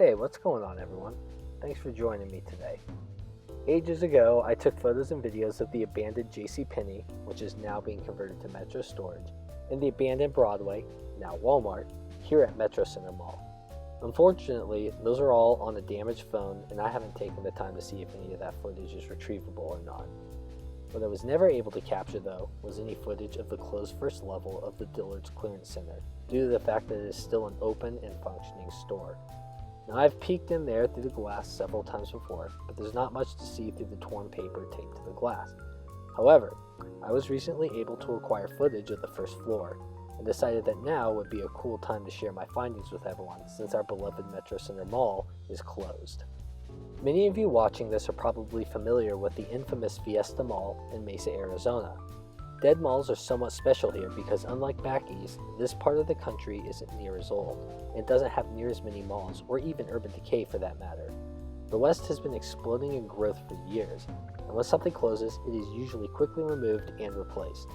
Hey, what's going on, everyone? Thanks for joining me today. Ages ago, I took photos and videos of the abandoned JCPenney, which is now being converted to Metro Storage, and the abandoned Broadway, now Walmart, here at Metrocenter Mall. Unfortunately, those are all on a damaged phone, and I haven't taken the time to see if any of that footage is retrievable or not. What I was never able to capture, though, was any footage of the closed first level of the Dillard's Clearance Center, due to the fact that it is still an open and functioning store. Now, I've peeked in there through the glass several times before, but there's not much to see through the torn paper taped to the glass. However, I was recently able to acquire footage of the first floor, and decided that now would be a cool time to share my findings with everyone, since our beloved Metrocenter Mall is closed. Many of you watching this are probably familiar with the infamous Fiesta Mall in Mesa, Arizona. Dead malls are somewhat special here because, unlike back east, this part of the country isn't near as old, and doesn't have near as many malls, or even urban decay for that matter. The West has been exploding in growth for years, and when something closes, it is usually quickly removed and replaced.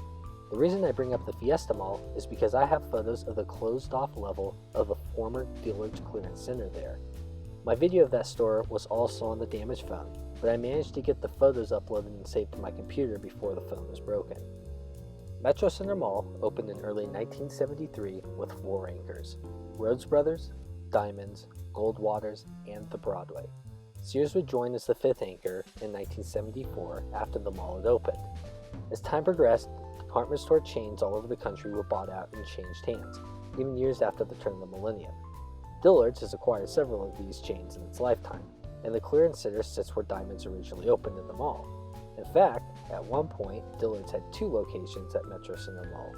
The reason I bring up the Fiesta Mall is because I have photos of the closed-off level of the former Dillard's Clearance Center there. My video of that store was also on the damaged phone, but I managed to get the photos uploaded and saved to my computer before the phone was broken. Metrocenter Mall opened in early 1973 with 4 anchors: Rhodes Brothers, Diamonds, Goldwater's, and the Broadway. Sears would join as the 5th anchor in 1974 after the mall had opened. As time progressed, department store chains all over the country were bought out and changed hands, even years after the turn of the millennium. Dillard's has acquired several of these chains in its lifetime, and the Clearance Center sits where Diamonds originally opened in the mall. In fact, at one point, Dillard's had 2 locations at Metrocenter Mall.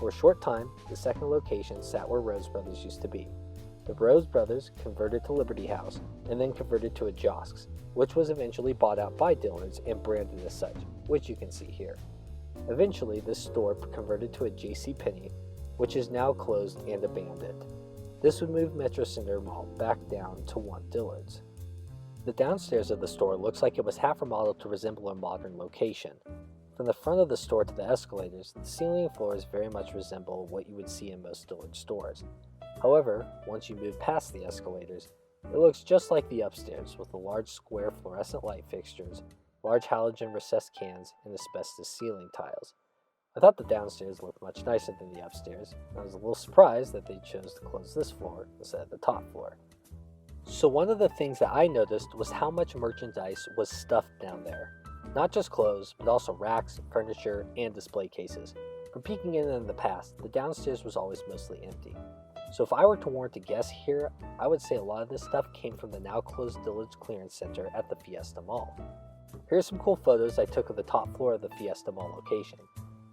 For a short time, the second location sat where Rhodes Brothers used to be. The Rhodes Brothers converted to Liberty House, and then converted to a Josks, which was eventually bought out by Dillard's and branded as such, which you can see here. Eventually, this store converted to a JCPenney, which is now closed and abandoned. This would move Metrocenter Mall back down to one Dillard's. The downstairs of the store looks like it was half remodeled to resemble a modern location. From the front of the store to the escalators, the ceiling and floors very much resemble what you would see in most Dillard's stores. However, once you move past the escalators, it looks just like the upstairs, with the large square fluorescent light fixtures, large halogen recessed cans, and asbestos ceiling tiles. I thought the downstairs looked much nicer than the upstairs, and I was a little surprised that they chose to close this floor instead of the top floor. So one of the things that I noticed was how much merchandise was stuffed down there. Not just clothes, but also racks, furniture, and display cases. From peeking in the past, the downstairs was always mostly empty. So if I were to warrant a guess here, I would say a lot of this stuff came from the now closed Dillard's Clearance Center at the Fiesta Mall. Here are some cool photos I took of the top floor of the Fiesta Mall location,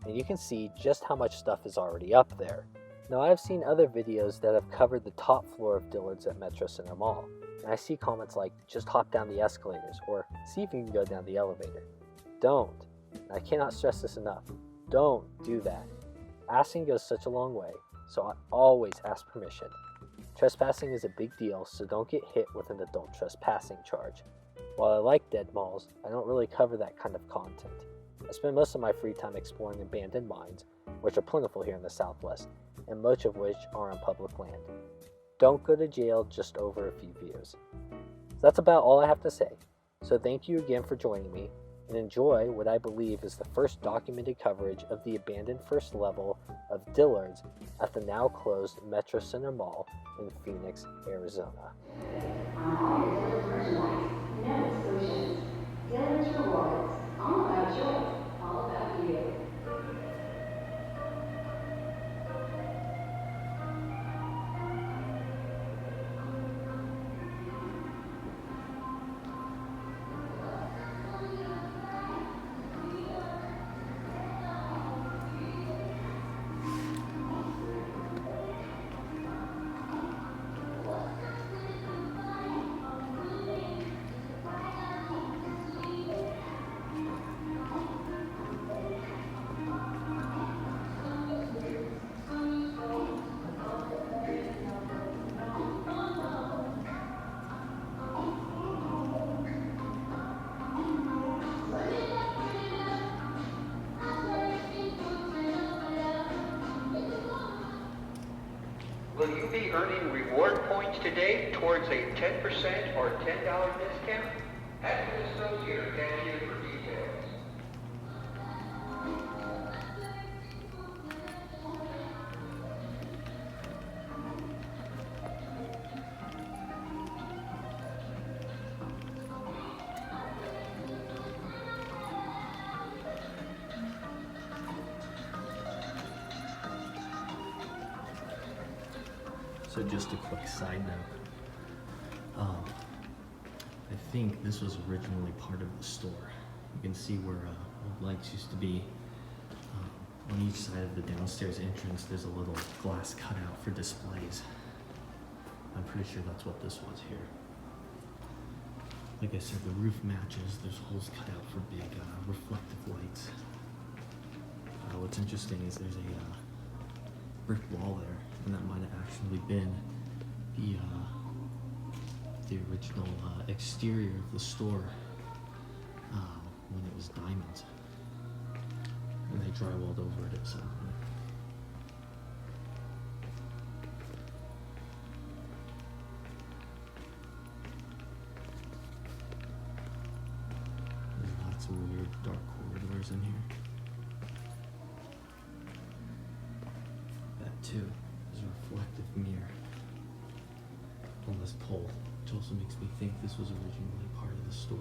and you can see just how much stuff is already up there. Now, I've seen other videos that have covered the top floor of Dillard's at Metrocenter Mall, and I see comments like, just hop down the escalators, or see if you can go down the elevator. Don't. I cannot stress this enough. Don't do that. Asking goes such a long way, so I always ask permission. Trespassing is a big deal, so don't get hit with an adult trespassing charge. While I like dead malls, I don't really cover that kind of content. I spend most of my free time exploring abandoned mines, which are plentiful here in the Southwest, and much of which are on public land. Don't go to jail just over a few views. So that's about all I have to say. So thank you again for joining me, and enjoy what I believe is the first documented coverage of the abandoned first level of Dillard's at the now closed Metrocenter Mall in Phoenix, Arizona. On all your Dillard's merchandise, no exclusions. Dillard's Rewards, all about choice, all about you. Will you be earning reward points today towards a 10% or $10 discount? Ask an associate or cashier for details. So just a quick side note. I think this was originally part of the store. You can see where old lights used to be. On each side of the downstairs entrance, there's a little glass cutout for displays. I'm pretty sure that's what this was here. Like I said, the roof matches. There's holes cut out for big reflective lights. What's interesting is there's a brick wall there, and that might have actually been the original exterior of the store when it was diamonds, and they drywalled over it at some point. There's lots of weird dark corridors in here. That too is a reflective mirror on this pole, which also makes me think this was originally part of the store.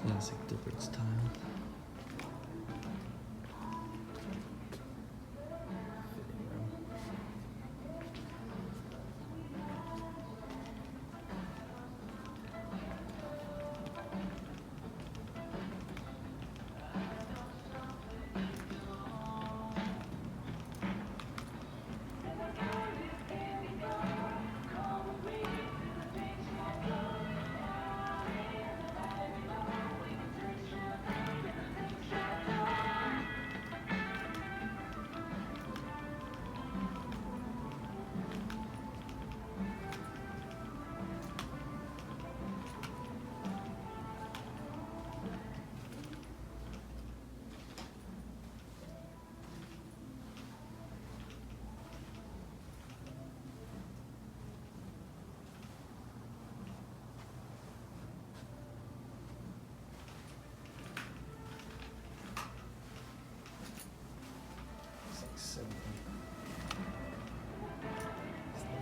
Classic Dillard style. Fitting room.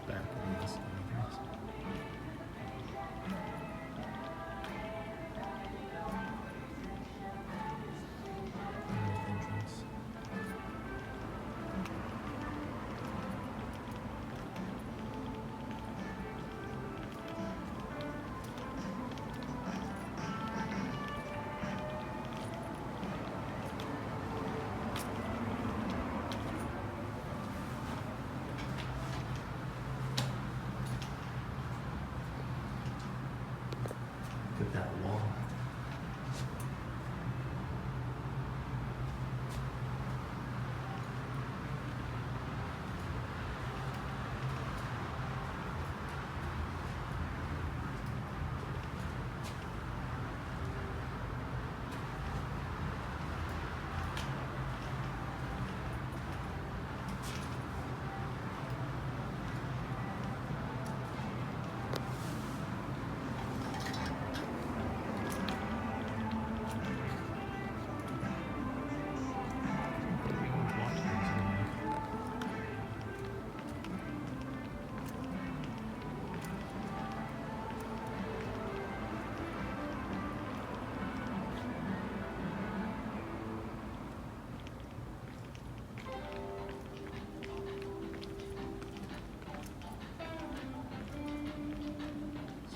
Back on this entrance. Entrance. Look at that wall.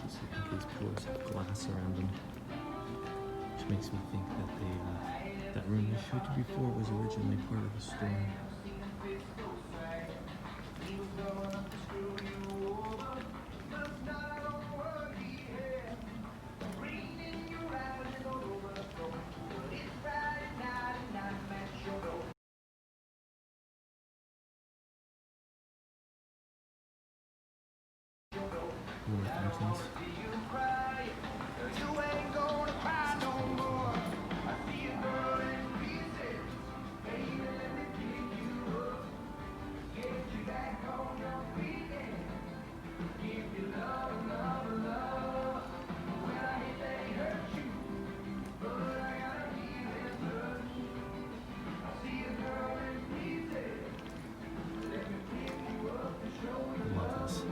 So I think these pillars have glass around them, which makes me think that that room I showed you before was originally part of the store. More fountains. Love this.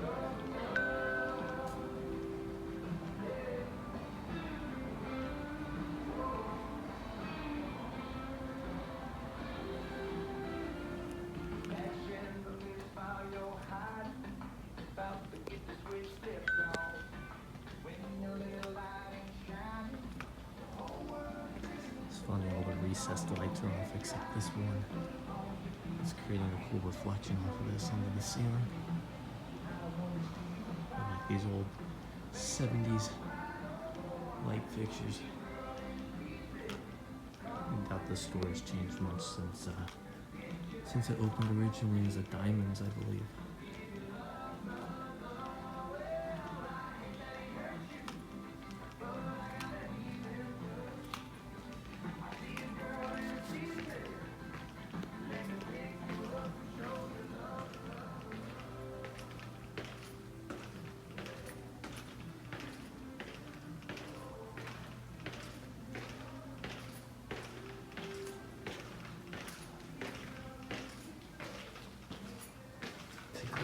It's funny, all the recessed lights are off except this one. It's creating a cool reflection off of this onto the ceiling. I like these old 70s light fixtures. I doubt the store has changed much since it opened originally as a Diamonds, I believe.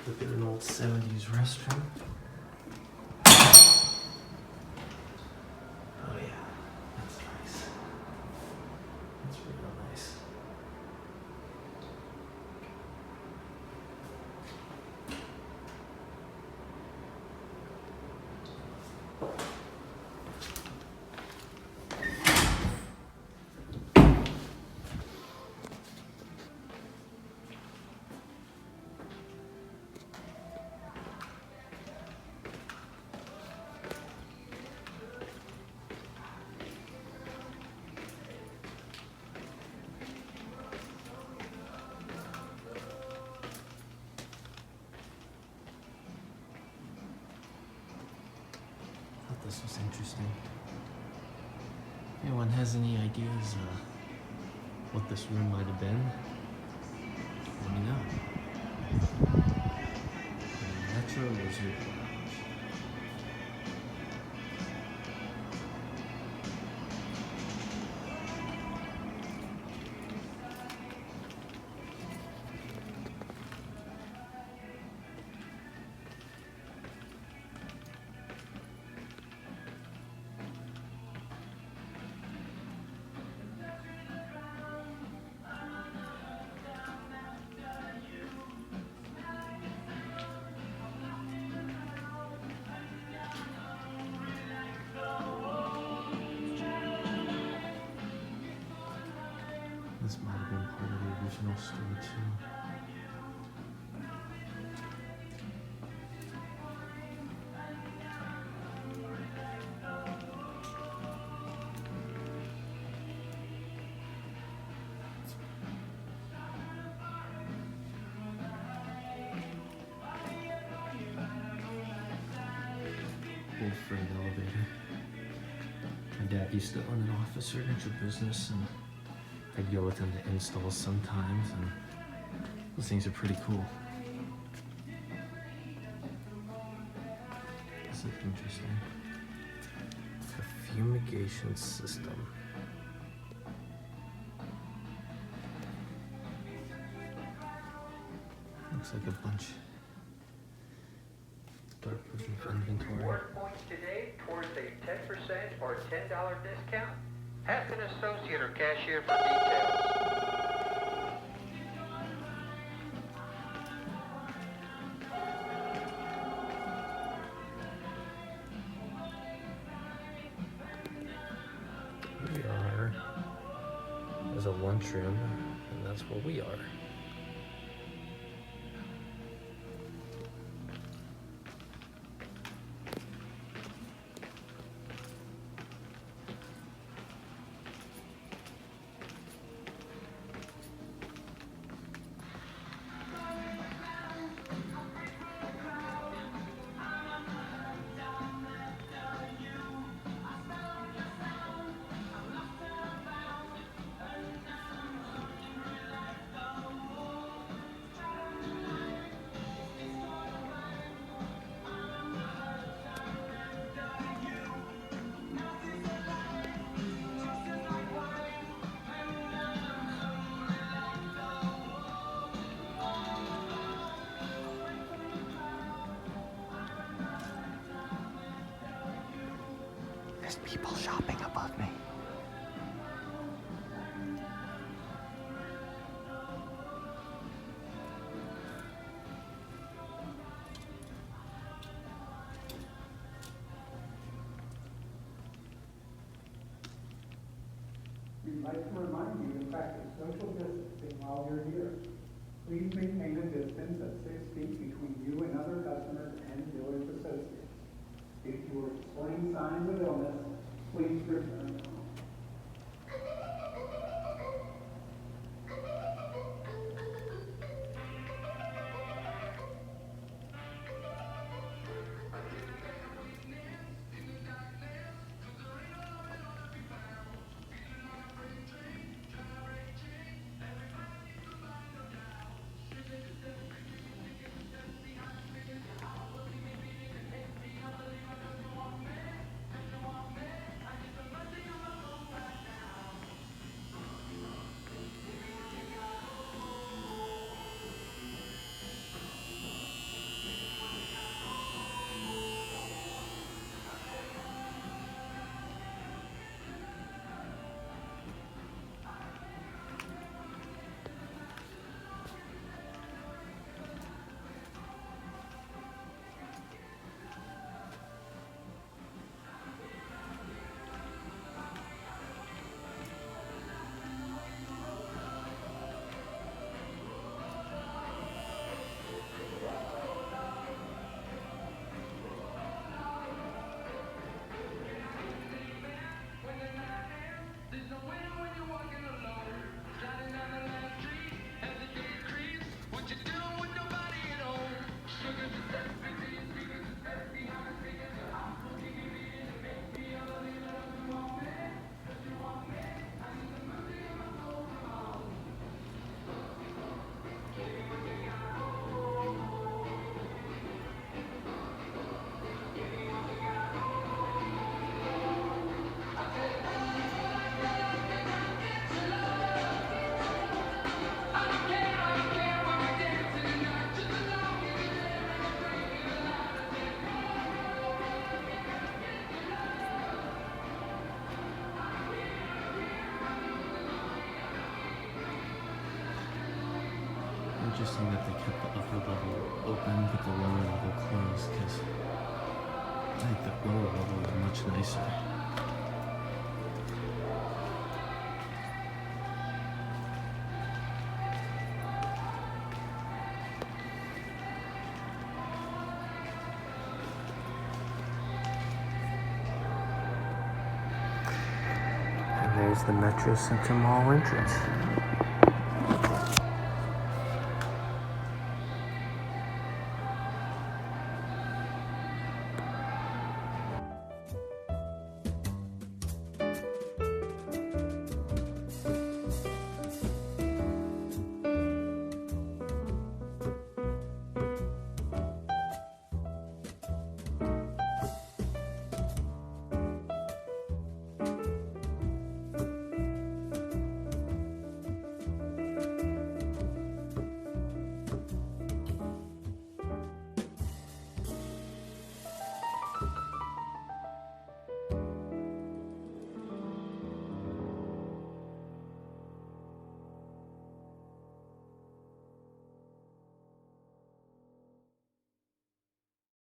Look at an old 70s restroom. Oh yeah, that's nice. That's real nice. This was interesting. If anyone has any ideas what this room might have been, let me know. Metro Lizard Lounge. This might have been part of the original store too. Old freight elevator. My dad used to own an office furniture business, and I'd go with him to installs sometimes, and those things are pretty cool. This is interesting. A fumigation system. Looks like a bunch of dark inventory. Reward points today towards a 10% or $10 discount. Ask an associate or cashier for details. There's a lunchroom, and that's where we are. There's people shopping above me. We'd like to remind you to practice social distancing while you're here. Please maintain a distance of 6 feet between you and other customers and dealers associates. If you are displaying signs of illness, please return home. Interesting that they kept the upper level open but the lower level closed, because I think the lower level is much nicer. And there's the Metrocenter Mall entrance.